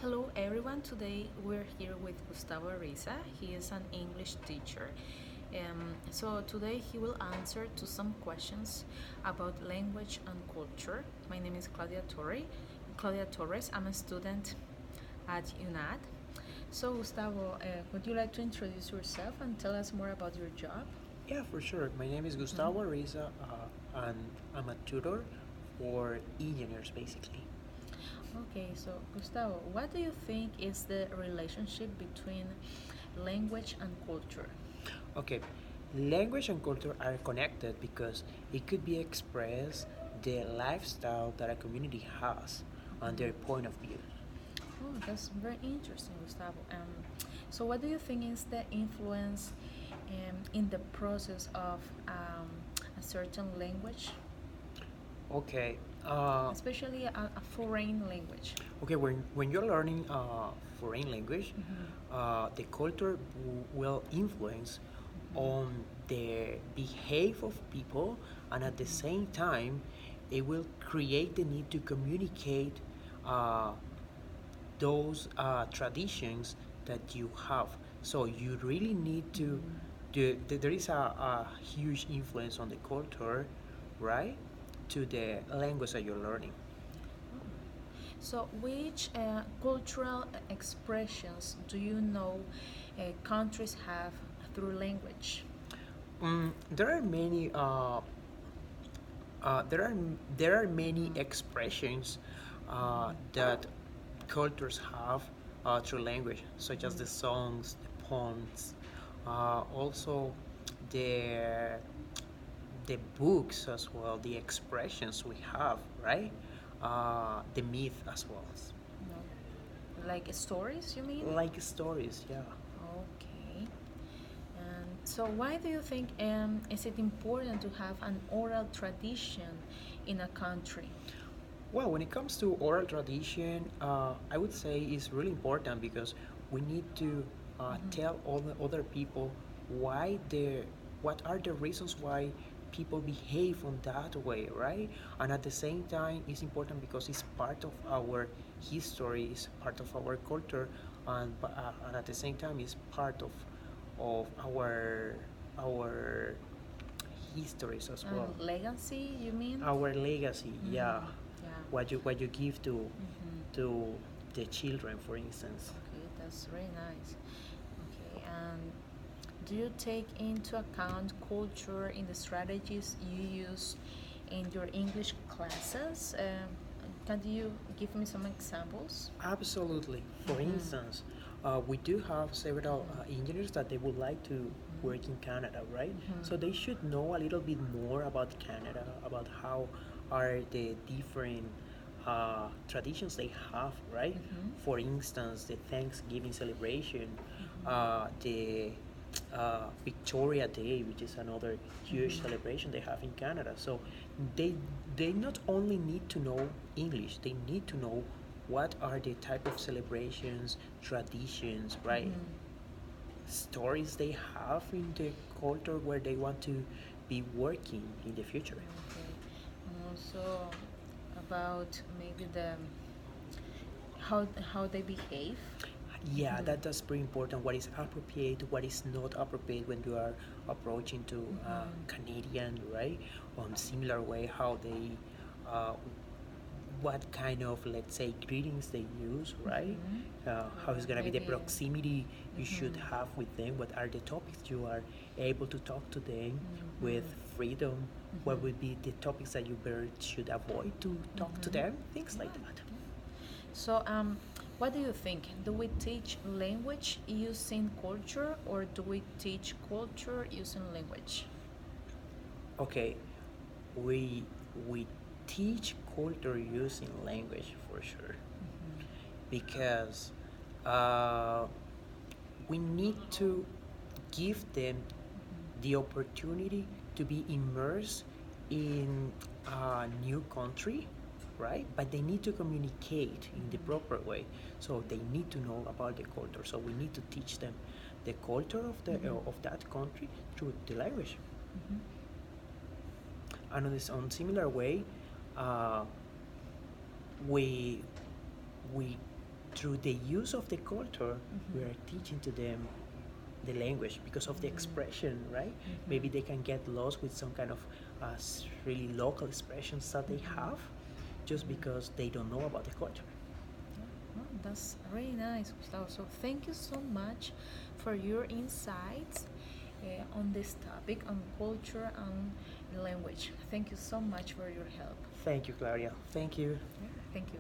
Hello everyone, today we're here with Gustavo Ariza. He is an English teacher. So today he will answer to some questions about language and culture. My name is Claudia Torres. I'm a student at UNAD. So Gustavo, would you like to introduce yourself and tell us more about your job? Yeah, for sure. My name is Mhm. Gustavo Ariza, and I'm a tutor for engineers, basically. Okay, so Gustavo, what do you think is the relationship between language and culture? Okay, language and culture are connected because it could be expressed the lifestyle that a community has and their Mhm. point of view. Oh, that's very interesting, Gustavo. So, what do you think is the influence in the process of a certain language, Okay, uh, especially a foreign language? okay. When you're learning foreign language, Mhm. the culture will influence Mhm. on the behavior of people, and at the same Mhm. time it will create the need to communicate uh, those traditions that you have. So you really need to there is a huge influence on the culture, right, to the language that you're learning. So, which cultural expressions do you know countries have through language? There are many there are many expressions that cultures have through language, such as the songs, the poems, also the the books as well, the expressions we have, right? The myth as well, No. Like stories, you mean? like stories, yeah. Okay. And so, why do you think is it important to have an oral tradition in a country? Well, when it comes to oral tradition, I would say it's really important because we need to tell all the other people why they what are the reasons why people behave on that way, right? And at the same time, it's important because it's part of our history, it's part of our culture, and at the same time, it's part of our histories as well, And legacy, you mean? our legacy, yeah, Yeah. what you give Mm-hmm. to the children, for instance. Okay, that's very nice. Okay, and do you take into account culture in the strategies you use in your English classes? Can you give me some examples? Absolutely. For instance, we do have several engineers that they would like to work in Canada, right? So they should know a little bit more about Canada, about how are the different traditions they have, right? For instance, the Thanksgiving celebration, the Victoria Day, which is another huge celebration they have in Canada. So they they not only need to know English, they need to know what are the type of celebrations, traditions, right? Stories they have in the culture where they want to be working in the future. Okay, and also about maybe the how they behave. Yeah, that's pretty important. What is appropriate, what is not appropriate when you are approaching to Canadian, right? On similar way, how they, uh, what kind of, let's say, greetings they use, right? How is Yeah, gonna be the maybe. proximity you should have with them? What are the topics you are able to talk to them with freedom? What would be the topics that you better should avoid to talk to them? Things like that. So, what do you think? Do we teach language using culture, or do we teach culture using language? Okay, we we teach culture using language for sure because uh, we need to give them the opportunity to be immersed in a new country, right? But they need to communicate in the proper way, so they need to know about the culture. So we need to teach them the culture of that country through the language. And on this on similar way, uh, we we through the use of the culture, we are teaching to them the language because of the expression, right? Maybe they can get lost with some kind of really local expressions that they have just because they don't know about the culture. Oh, that's really nice, Gustavo. So thank you so much for your insights on this topic on culture and language. Thank you so much for your help. Thank you, Claudia. Thank you. Yeah, thank you.